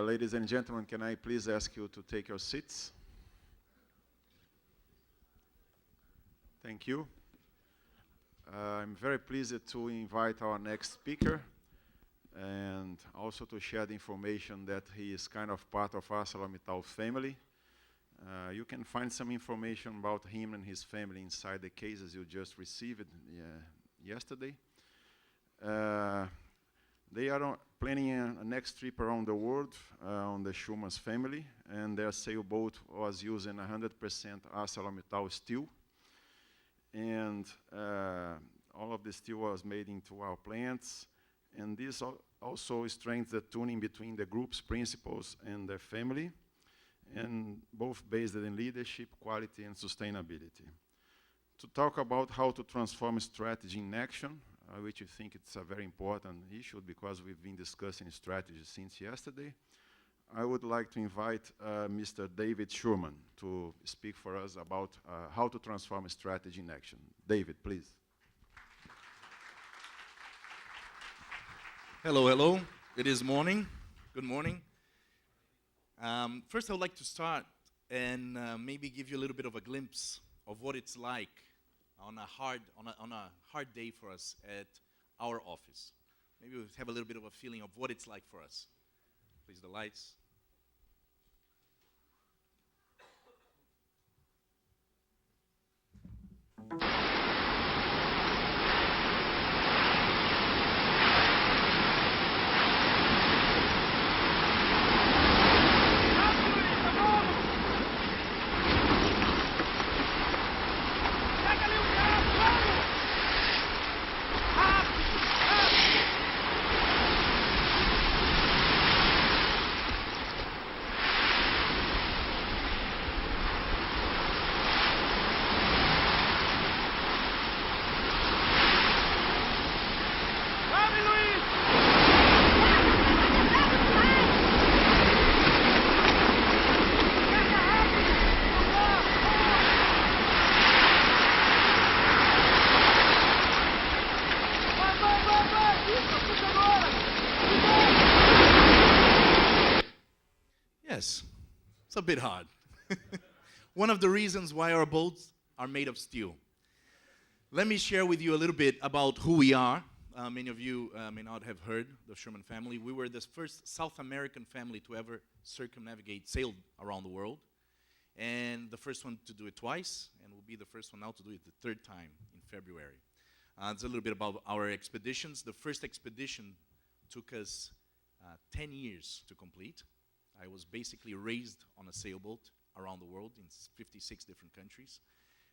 Ladies and gentlemen, can I please ask you to take your seats? Thank you. I'm very pleased to invite our next speaker and also to share the information that he is kind of part of ArcelorMittal family. You can find some information about him and his family inside the cases you just received yesterday. They are planning a next trip around the world on the Schuman's family, and their sailboat was using 100% ArcelorMittal steel. And all of the steel was made into our plants, and this also strengthens the tuning between the group's principals and the family, and both based in leadership, quality, and sustainability. To talk about how to transform strategy in action, which I think it's a very important issue because we've been discussing strategy since yesterday, I would like to invite Mr. David Schuman to speak for us about how to transform a strategy in action. David, please. Hello, hello. It is morning. Good morning. First, I would like to start and maybe give you a little bit of a glimpse of what it's like on a hard day for us at our office. Maybe we'll have a little bit of a feeling of what it's like for us. Please, the lights. Yes, it's a bit hard. One of the reasons why our boats are made of steel. Let me share with you a little bit about who we are. Many of you may not have heard the Sherman family. We were the first South American family to ever circumnavigate, sailed around the world. And the first one to do it twice, and will be the first one now to do it the third time in February. It's a little bit about our expeditions. The first expedition took us 10 years to complete. I was basically raised on a sailboat around the world in 56 different countries.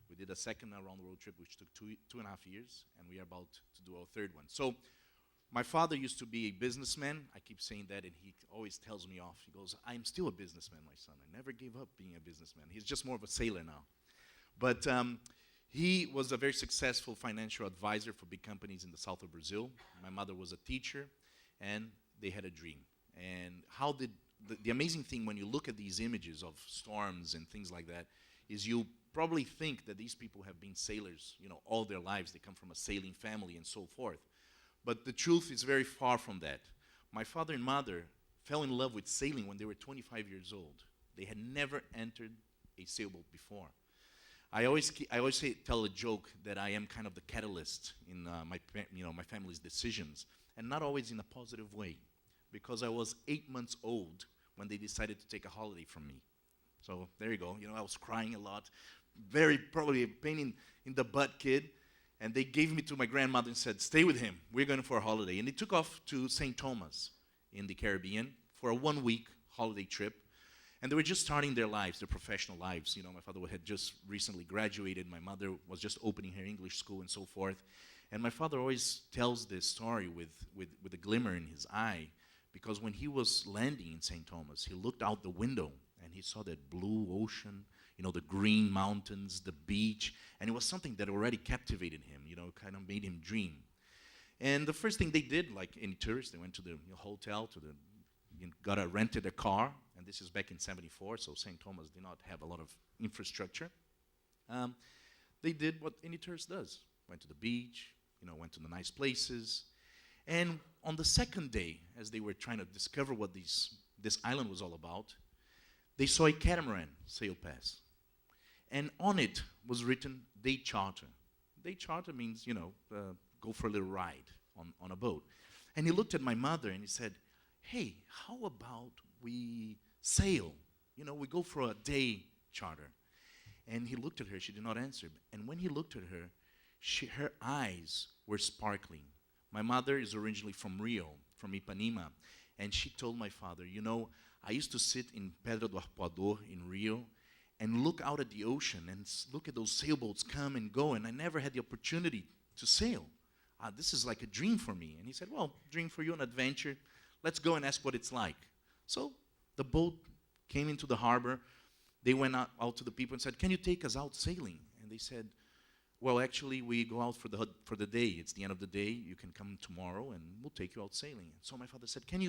We did a second around the world trip, which took two and a half years, and we are about to do our third one. So my father used to be a businessman. I keep saying that, and he always tells me off. He goes, "I'm still a businessman, my son. I never gave up being a businessman." He's just more of a sailor now. But he was a very successful financial advisor for big companies in the south of Brazil. My mother was a teacher, and they had a dream. And how did the amazing thing when you look at these images of storms and things like that is you probably think that these people have been sailors, all their lives. They come from a sailing family and so forth. But the truth is very far from that. My father and mother fell in love with sailing when they were 25 years old. They had never entered a sailboat before. I always tell a joke that I am kind of the catalyst in my family's decisions, and not always in a positive way, because I was 8 months old when they decided to take a holiday from me. So there you go. I was crying a lot, very probably a pain in the butt kid. And they gave me to my grandmother and said, "Stay with him. We're going for a holiday." And they took off to St. Thomas in the Caribbean for a 1-week holiday trip. And they were just starting their lives, their professional lives. My father had just recently graduated. My mother was just opening her English school and so forth. And my father always tells this story with a glimmer in his eye, because when he was landing in St. Thomas, he looked out the window and he saw that blue ocean, the green mountains, the beach, and it was something that already captivated him, kind of made him dream. And the first thing they did, like any tourist, they went to the hotel, rented a car, and this is back in '74, so St. Thomas did not have a lot of infrastructure. They did what any tourist does, went to the beach, went to the nice places. And on the second day, as they were trying to discover what these this island was all about, they saw a catamaran sail past. And on it was written, day charter. Day charter means, go for a little ride on a boat. And he looked at my mother and he said, hey, how about we sail? We go for a day charter. And he looked at her. She did not answer. And when he looked at her, her eyes were sparkling. My mother is originally from Rio, from Ipanema. And she told my father, I used to sit in Pedra do Arpoador in Rio and look out at the ocean and look at those sailboats come and go, and I never had the opportunity to sail. This is like a dream for me. And he said, well, dream for you, an adventure. Let's go and ask what it's like. So the boat came into the harbor. They went out to the people and said, can you take us out sailing? And they said, well, actually, we go out for the day. It's the end of the day. You can come tomorrow, and we'll take you out sailing. So my father said, can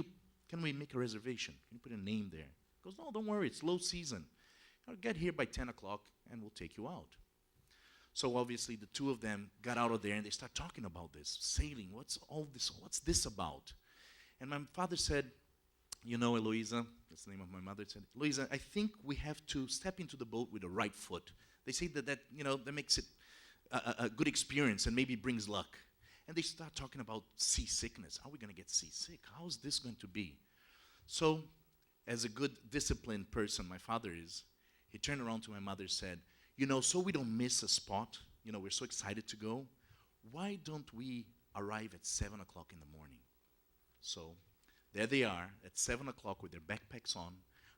we make a reservation? Can you put a name there? He goes, no, don't worry. It's low season. Get here by 10 o'clock, and we'll take you out. So obviously, the two of them got out of there, and they start talking about this. Sailing, what's all this? What's this about? And my father said, Eloisa, that's the name of my mother, said, Eloisa, I think we have to step into the boat with the right foot. They say that makes it a good experience and maybe brings luck. And they start talking about seasickness. Are we going to get seasick? How is this going to be? So, as a good disciplined person my father is, he turned around to my mother and said, so we don't miss a spot, we're so excited to go, why don't we arrive at 7 o'clock in the morning? So there they are at 7 o'clock with their backpacks on,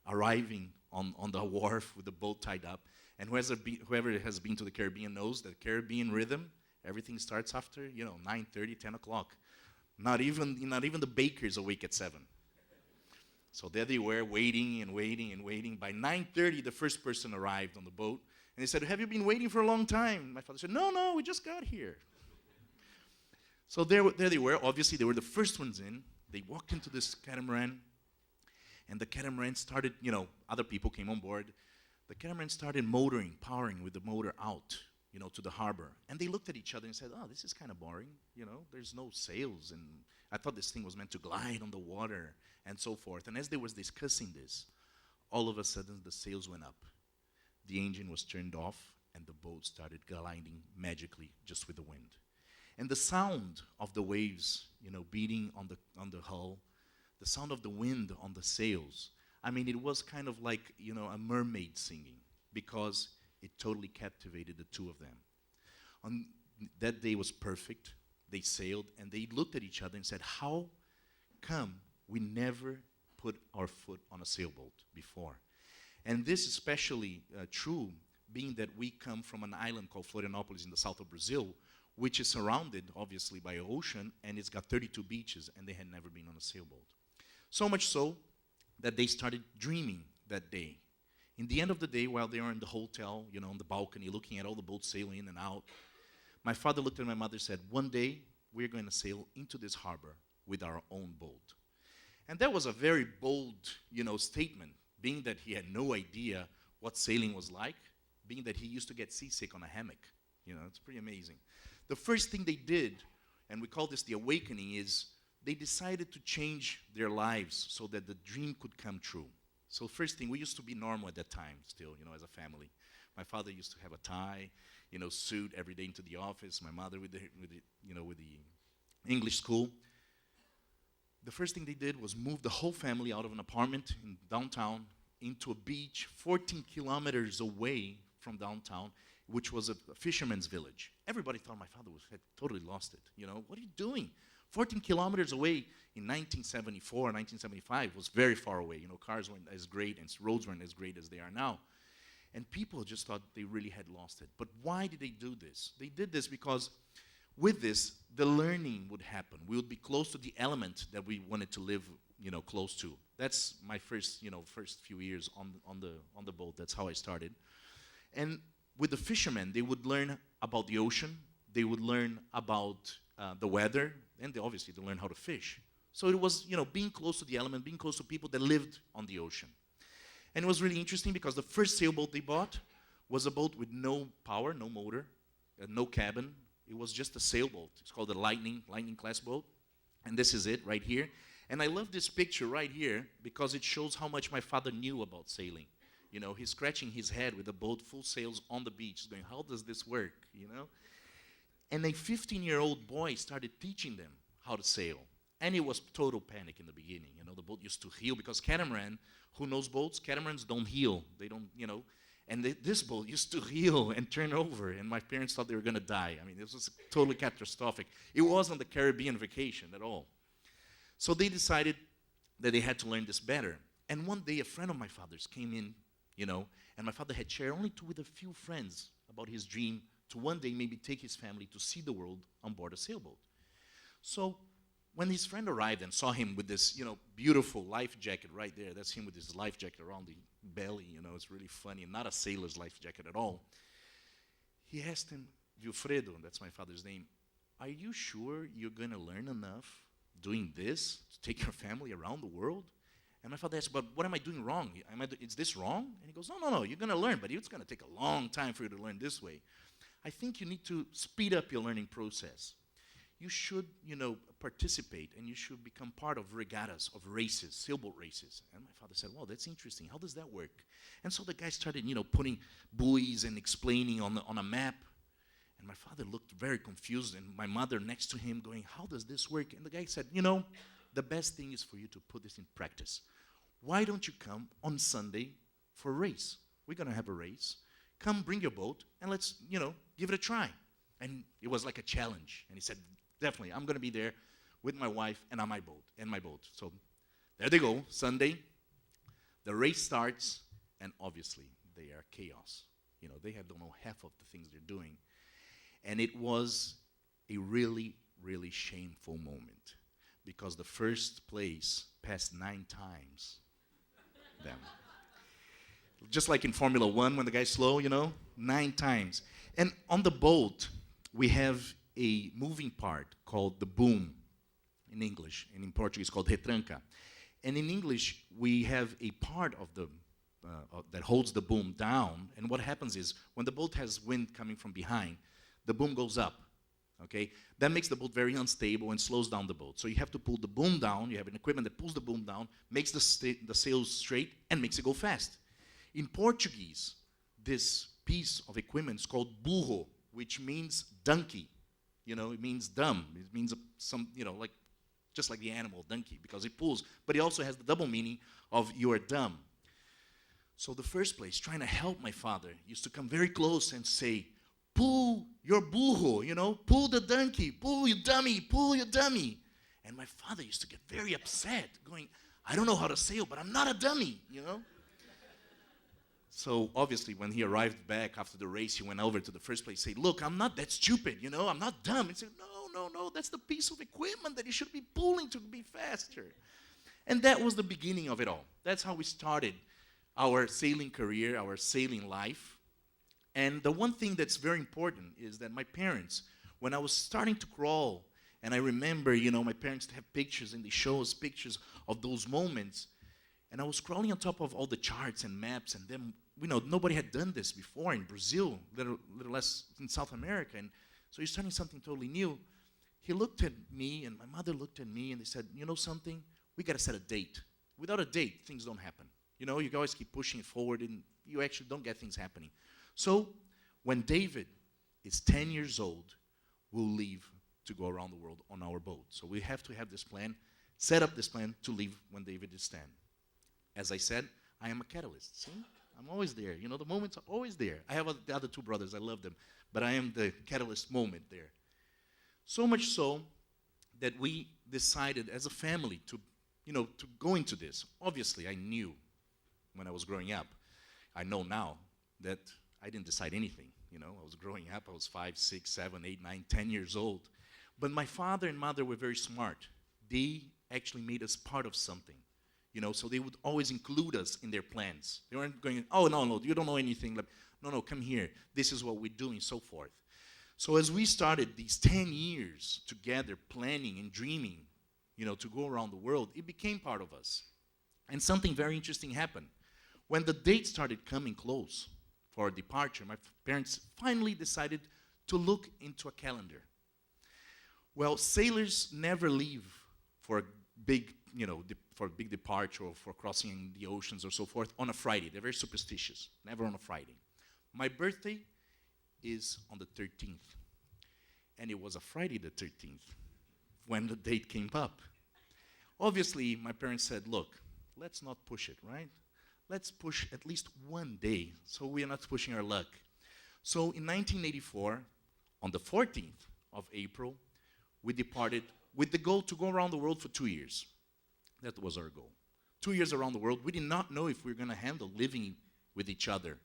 arriving on the wharf with the boat tied up. And whoever has been to the Caribbean knows that Caribbean rhythm, everything starts after, 9:30, 10 o'clock. Not even the baker's awake at 7. So there they were, waiting and waiting and waiting. By 9:30, the first person arrived on the boat. And they said, have you been waiting for a long time? My father said, no, we just got here. So there they were. Obviously, they were the first ones in. They walked into this catamaran. And the catamaran started, other people came on board. The catamaran started powering with the motor out, to the harbor. And they looked at each other and said, oh, this is kind of boring. There's no sails. And I thought this thing was meant to glide on the water and so forth. And as they was discussing this, all of a sudden the sails went up. The engine was turned off, and the boat started gliding magically just with the wind. And the sound of the waves, beating on the hull, the sound of the wind on the sails, it was kind of like, a mermaid singing, because it totally captivated the two of them. That day was perfect. They sailed, and they looked at each other and said, how come we never put our foot on a sailboat before? And this is especially true, being that we come from an island called Florianópolis in the south of Brazil, which is surrounded, obviously, by an ocean, and it's got 32 beaches, and they had never been on a sailboat. So much so that they started dreaming that day. In the end of the day, while they were in the hotel, on the balcony, looking at all the boats sailing in and out, my father looked at my mother and said, one day, we're going to sail into this harbor with our own boat. And that was a very bold, statement, being that he had no idea what sailing was like, being that he used to get seasick on a hammock. It's pretty amazing. The first thing they did, and we call this the awakening, is they decided to change their lives so that the dream could come true. So first thing, we used to be normal at that time still, as a family. My father used to have a tie, suit every day into the office. My mother with the English school. The first thing they did was move the whole family out of an apartment in downtown into a beach 14 kilometers away from downtown, which was a fisherman's village. Everybody thought my father had totally lost it. What are you doing? 14 kilometers away in 1974, 1975 was very far away. Cars weren't as great and roads weren't as great as they are now. And people just thought they really had lost it. But why did they do this? They did this because with this, the learning would happen. We would be close to the element that we wanted to live, close to. That's my first few years on the boat. That's how I started. And with the fishermen, they would learn about the ocean. They would learn about the weather, and obviously they learn how to fish. So it was, being close to the element, being close to people that lived on the ocean. And it was really interesting because the first sailboat they bought was a boat with no power, no motor, no cabin. It was just a sailboat. It's called a Lightning class boat. And this is it right here. And I love this picture right here because it shows how much my father knew about sailing. You know, he's scratching his head with a boat full sails on the beach, going, how does this work, you know? And a 15-year-old boy started teaching them how to sail. And it was total panic in the beginning. You know, the boat used to heel because catamaran, who knows boats? Catamarans don't heel. They don't, you know. And this boat used to heel and turn over. And my parents thought they were going to die. I mean, this was totally catastrophic. It wasn't the Caribbean vacation at all. So they decided that they had to learn this better. And one day, a friend of my father's came in, you know, and my father had shared only with a few friends about his dream to one day maybe take his family to see the world on board a sailboat. So when his friend arrived and saw him with this, you know, beautiful life jacket right there, that's him with his life jacket around the belly, you know, it's really funny, not a sailor's life jacket at all. He asked him, Wilfredo, that's my father's name, are you sure you're going to learn enough doing this to take your family around the world? And my father asked, but what am I doing wrong? Is this wrong? And he goes, no, you're going to learn, but it's going to take a long time for you to learn this way. I think you need to speed up your learning process. You should, you know, participate, and you should become part of regattas, of races, sailboat races. And my father said, well, that's interesting. How does that work? And so the guy started, you know, putting buoys and explaining on a map. And my father looked very confused, and my mother next to him going, how does this work? And the guy said, you know, the best thing is for you to put this in practice. Why don't you come on Sunday for a race? We're going to have a race. Come, bring your boat, and let's, you know, give it a try. And it was like a challenge. And he said, definitely, I'm going to be there with my wife and on my boat, So there they go, Sunday. The race starts, and obviously they are chaos. You know, they don't know half of the things they're doing. And it was a really, really shameful moment because the first place passed 9 times them. Just like in Formula 1 when the guy's slow, you know, 9 times. And on the boat, we have a moving part called the boom in English, and in Portuguese called retranca. And in English, we have a part of the that holds the boom down, and what happens is when the boat has wind coming from behind, the boom goes up, okay? That makes the boat very unstable and slows down the boat. So you have to pull the boom down. You have an equipment that pulls the boom down, makes the sails straight, and makes it go fast. In Portuguese, this piece of equipment is called burro, which means donkey. You know, it means dumb. It means you know, like just like the animal donkey because it pulls. But it also has the double meaning of you are dumb. So the first place, trying to help my father, used to come very close and say, pull your burro, you know, pull the donkey, pull your dummy, pull your dummy. And my father used to get very upset, going, I don't know how to sail, but I'm not a dummy, you know. So obviously when he arrived back after the race, he went over to the first place and said, look, I'm not that stupid, you know, I'm not dumb. He said, no, that's the piece of equipment that you should be pulling to be faster. And that was the beginning of it all. That's how we started our sailing career, our sailing life. And the one thing that's very important is that my parents, when I was starting to crawl, and I remember, you know, my parents have pictures and they show us pictures of those moments, and I was crawling on top of all the charts and maps, and then, you know, nobody had done this before in Brazil, little less in South America, and so you're starting something totally new. He looked at me, and my mother looked at me, and they said, you know something? We got to set a date. Without a date, things don't happen. You know, you always keep pushing it forward, and you actually don't get things happening. So when David is 10 years old, we'll leave to go around the world on our boat. So we have to have this plan, set up this plan to leave when David is 10. As I said, I am a catalyst. See? I'm always there. You know, the moments are always there. I have the other 2 brothers. I love them. But I am the catalyst moment there. So much so that we decided as a family to, you know, to go into this. Obviously, I knew when I was growing up. I know now that I didn't decide anything. You know, I was growing up. I was 5, 6, 7, 8, 9, 10 years old. But my father and mother were very smart. They actually made us part of something. You know, so they would always include us in their plans. They weren't going, oh, no, you don't know anything. Like, no, come here. This is what we're doing, so forth. So as we started these 10 years together planning and dreaming, you know, to go around the world, it became part of us. And something very interesting happened. When the date started coming close for our departure, my parents finally decided to look into a calendar. Well, sailors never leave for a big, for a big departure or for crossing the oceans or so forth on a Friday. They're very superstitious, never on a Friday. My birthday is on the 13th. And it was a Friday the 13th when the date came up. Obviously, my parents said, look, let's not push it, right? Let's push at least one day so we are not pushing our luck. So in 1984, on the 14th of April, we departed with the goal to go around the world for 2 years. That was our goal. 2 years around the world. We did not know if we were going to handle living with each other,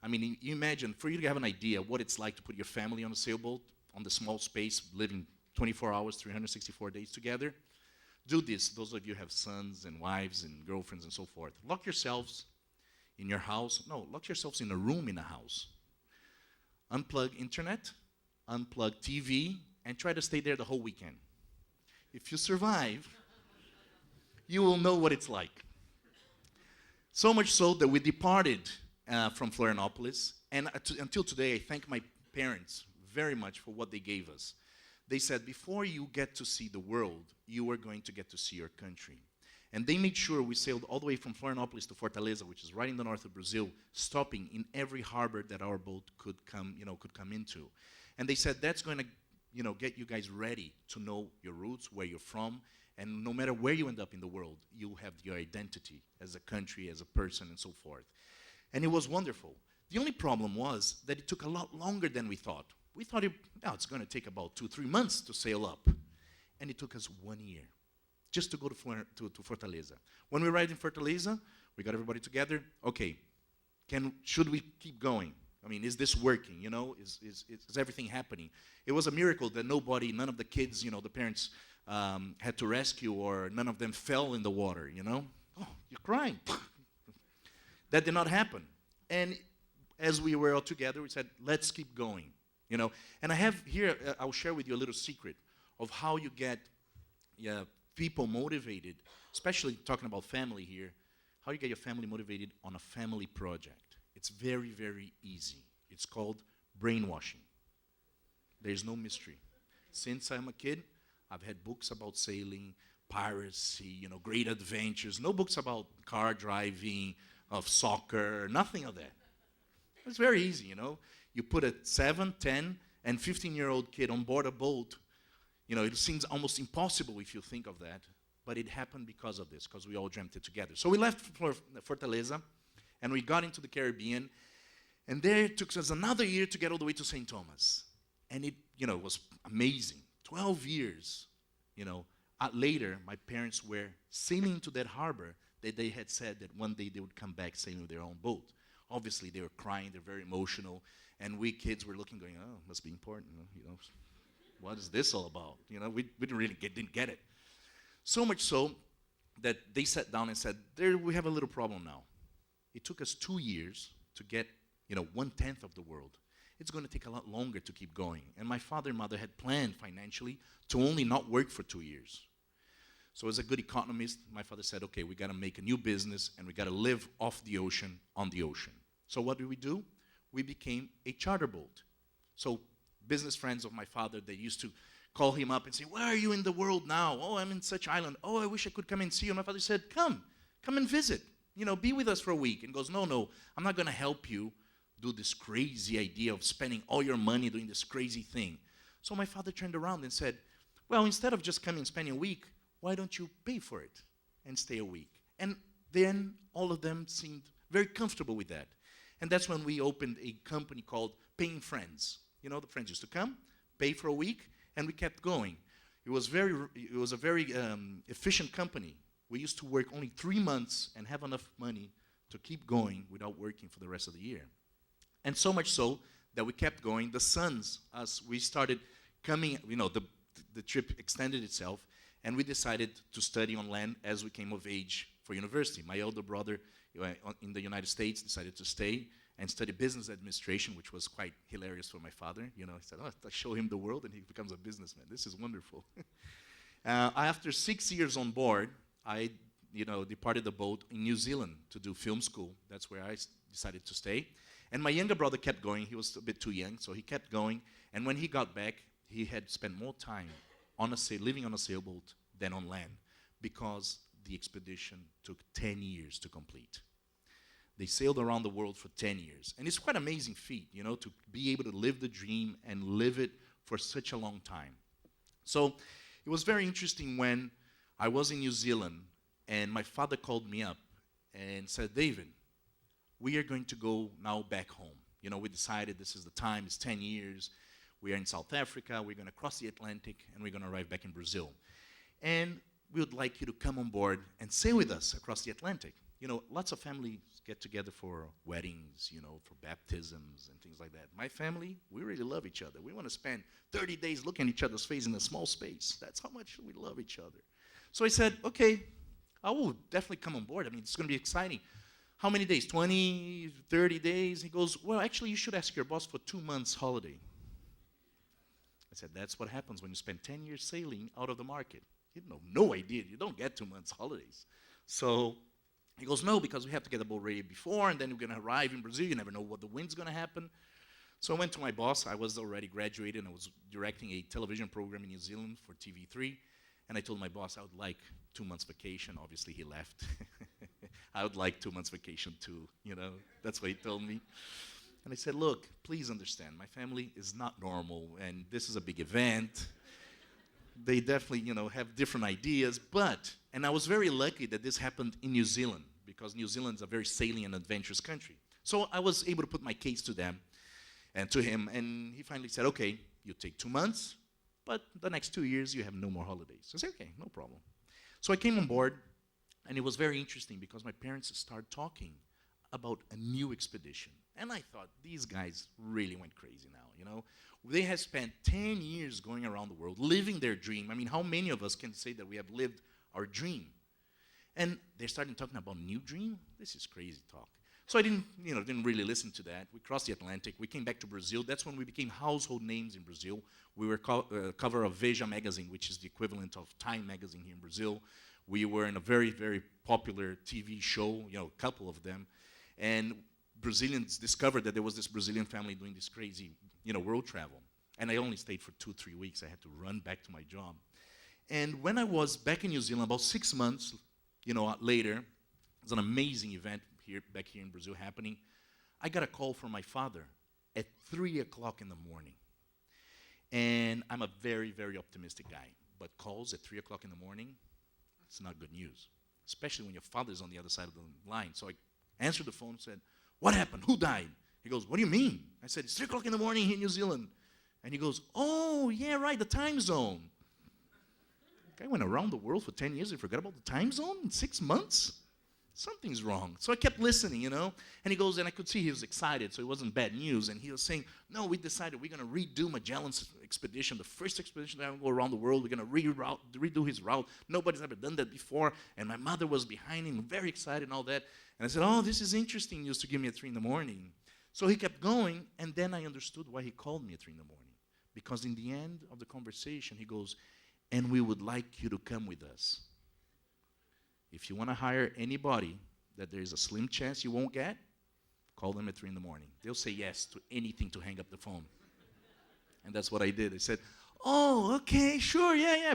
I mean, you imagine, for you to have an idea what it's like to put your family on a sailboat, on the small space, living 24 hours, 364 days together. Do this, those of you who have sons and wives and girlfriends and so forth. Lock yourselves in your house. No, lock yourselves in a room in a house. Unplug internet, unplug TV, and try to stay there the whole weekend. If you survive, you will know what it's like. So much so that we departed from Florianopolis, and until today, I thank my parents very much for what they gave us. They said, before you get to see the world, you are going to get to see your country. And they made sure we sailed all the way from Florianopolis to Fortaleza, which is right in the north of Brazil, stopping in every harbor that our boat could come into. And they said, that's going to get you guys ready to know your roots, where you're from, and no matter where you end up in the world, you have your identity as a country, as a person, and so forth. And it was wonderful. The only problem was that it took a lot longer than we thought. We thought it's going to take about 2-3 months to sail up. And it took us 1 year just to go to Fortaleza. When we arrived in Fortaleza, we got everybody together. Okay, should we keep going? I mean, is this working? Is everything happening? It was a miracle that none of the kids, the parents had to rescue, or none of them fell in the water, Oh, you're crying. That did not happen. And as we were all together, we said, let's keep going, And I have here, I'll share with you a little secret of how you get people motivated, especially talking about family here, how you get your family motivated on a family project. It's very, very easy. It's called brainwashing. There's no mystery. Since I'm a kid, I've had books about sailing, piracy, great adventures, no books about car driving, of soccer, nothing of that. It's very easy, You put a 7, 10, and 15-year-old kid on board a boat, it seems almost impossible if you think of that, but it happened because of this, because we all dreamt it together. So we left Fortaleza, and we got into the Caribbean, and there it took us another year to get all the way to St. Thomas. And it, was amazing. 12 years, later, my parents were sailing to that harbor that they had said that one day they would come back sailing with their own boat. Obviously, they were crying, they're very emotional, and we kids were looking, going, oh, must be important, what is this all about? We didn't really didn't get it. So much so that they sat down and said, we have a little problem now. It took us 2 years to get, 1/10 of the world. It's going to take a lot longer to keep going. And my father and mother had planned financially to only not work for 2 years. So as a good economist, my father said, okay, we got to make a new business, and we got to live off the ocean, on the ocean. So what did we do? We became a charter boat. So business friends of my father, they used to call him up and say, where are you in the world now? Oh, I'm in such island. Oh, I wish I could come and see you. And my father said, come and visit. Be with us for a week. And goes, no, I'm not going to help you do this crazy idea of spending all your money doing this crazy thing. So my father turned around and said, well, instead of just coming and spending a week, why don't you pay for it and stay a week? And then all of them seemed very comfortable with that. And that's when we opened a company called Paying Friends. The friends used to come, pay for a week, and we kept going. It was a very efficient company. We used to work only 3 months and have enough money to keep going without working for the rest of the year. And so much so that we kept going. The sons, we started coming, the trip extended itself, and we decided to study on land as we came of age for university. My elder brother in the United States decided to stay and study business administration, which was quite hilarious for my father. He said, I'll show him the world, and he becomes a businessman. This is wonderful. After 6 years on board, I departed the boat in New Zealand to do film school. That's where I decided to stay. And my younger brother kept going. He was a bit too young, so he kept going. And when he got back, he had spent more time living on a sailboat than on land, because the expedition took 10 years to complete. They sailed around the world for 10 years. And it's quite an amazing feat, to be able to live the dream and live it for such a long time. So it was very interesting when I was in New Zealand and my father called me up and said, David, we are going to go now back home. We decided this is the time, it's 10 years. We are in South Africa, we're going to cross the Atlantic, and we're going to arrive back in Brazil. And we would like you to come on board and sail with us across the Atlantic. Lots of families get together for weddings, for baptisms and things like that. My family, we really love each other. We want to spend 30 days looking at each other's face in a small space. That's how much we love each other. So I said, okay, I will definitely come on board. I mean, it's going to be exciting. How many days? 20, 30 days? He goes, well, actually, you should ask your boss for 2 months holiday. I said, that's what happens when you spend 10 years sailing out of the market. You know, no idea. You don't get 2 months holidays. So he goes, no, because we have to get the boat ready before, and then we're going to arrive in Brazil. You never know what the wind's going to happen. So I went to my boss. I was already graduated, and I was directing a television program in New Zealand for TV3. And I told my boss I would like 2 months vacation. Obviously, he left. I would like 2 months vacation too. That's what he told me. And I said, look, please understand, my family is not normal, and this is a big event. They definitely, have different ideas, and I was very lucky that this happened in New Zealand, because New Zealand is a very sailing and adventurous country. So I was able to put my case to them and to him, and he finally said, okay, you take 2 months, but the next 2 years you have no more holidays. I said, okay, no problem. So I came on board, and it was very interesting because my parents started talking about a new expedition. And I thought, these guys really went crazy now, They have spent 10 years going around the world, living their dream. I mean, how many of us can say that we have lived our dream? And they're starting talking about new dream? This is crazy talk. So I didn't really listen to that. We crossed the Atlantic. We came back to Brazil. That's when we became household names in Brazil. We were cover of Veja magazine, which is the equivalent of Time magazine here in Brazil. We were in a very, very popular TV show, a couple of them. And Brazilians discovered that there was this Brazilian family doing this crazy, world travel. And I only stayed for 2-3 weeks. I had to run back to my job. And when I was back in New Zealand, about 6 months, later, it was an amazing event back here in Brazil happening. I got a call from my father at 3 o'clock in the morning. And I'm a very, very optimistic guy. But calls at 3 o'clock in the morning, it's not good news, especially when your father's on the other side of the line. So I answered the phone and said, what happened? Who died? He goes, what do you mean? I said, it's 3 o'clock in the morning here in New Zealand. And he goes, oh, yeah, right, the time zone. The guy went around the world for 10 years and forgot about the time zone in 6 months? Something's wrong. So I kept listening, And he goes, and I could see he was excited, so it wasn't bad news. And he was saying, no, we decided we're going to redo Magellan's expedition, the first expedition that will go around the world. We're going to redo his route. Nobody's ever done that before. And my mother was behind him, very excited and all that. And I said, oh, this is interesting news to give me at 3 in the morning. So he kept going, and then I understood why he called me at 3 in the morning. Because in the end of the conversation, he goes, and we would like you to come with us. If you want to hire anybody that there is a slim chance you won't get, call them at 3 in the morning. They'll say yes to anything to hang up the phone. And that's what I did. I said, oh, okay, sure, yeah.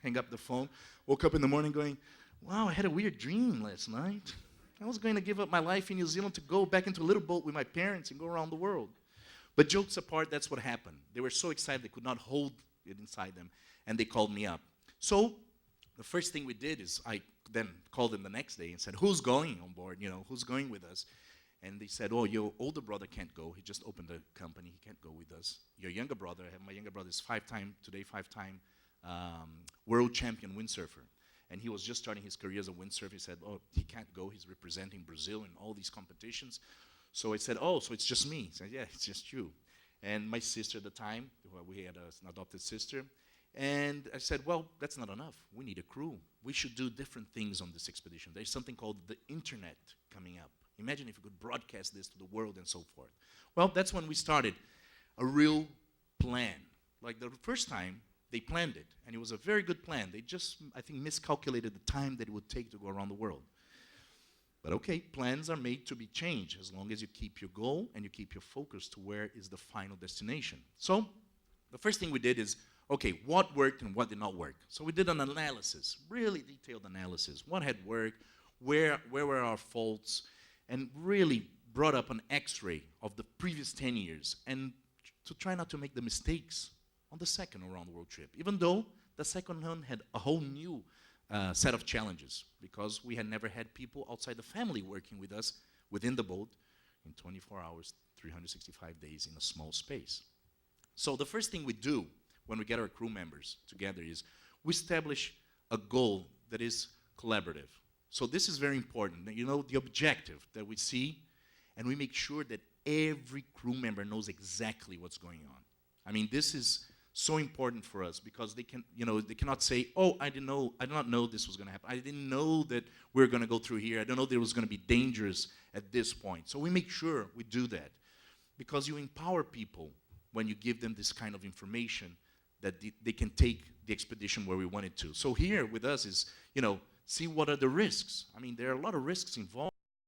Hang up the phone. Woke up in the morning going, wow, I had a weird dream last night. I was going to give up my life in New Zealand to go back into a little boat with my parents and go around the world. But jokes apart, that's what happened. They were so excited they could not hold it inside them, and they called me up. So the first thing we did is I then called them the next day and said, who's going on board? Who's going with us? And they said, oh, your older brother can't go. He just opened a company. He can't go with us. Your younger brother, my younger brother is five-time world champion windsurfer. And he was just starting his career as a windsurfer. He said, oh, he can't go. He's representing Brazil in all these competitions. So I said, oh, so it's just me. He said, yeah, it's just you. And my sister at the time, we had an adopted sister. And I said, well, that's not enough. We need a crew. We should do different things on this expedition. There's something called the internet coming up. Imagine if we could broadcast this to the world and so forth. Well, that's when we started a real plan. Like the first time, they planned it, and it was a very good plan. They just, I think, miscalculated the time that it would take to go around the world. But okay, plans are made to be changed as long as you keep your goal and you keep your focus to where is the final destination. So the first thing we did is, okay, what worked and what did not work. So we did an analysis, really detailed analysis. What had worked, where were our faults, and really brought up an x-ray of the previous 10 years and to try not to make the mistakes on the second around the world trip, even though the second one had a whole new set of challenges because we had never had people outside the family working with us within the boat in 24 hours, 365 days in a small space. So the first thing we do when we get our crew members together is we establish a goal that is collaborative. So this is very important, you know, the objective that we see, and we make sure that every crew member knows exactly what's going on. I mean, this is so important for us because they can, you know, they cannot say, oh, I did not know this was going to happen. I didn't know that we were going to go through here. I don't know that it was going to be dangerous at this point. So we make sure we do that because you empower people when you give them this kind of information that they can take the expedition where we want it to. So here with us is, you know, see what are the risks. I mean, there are a lot of risks involved.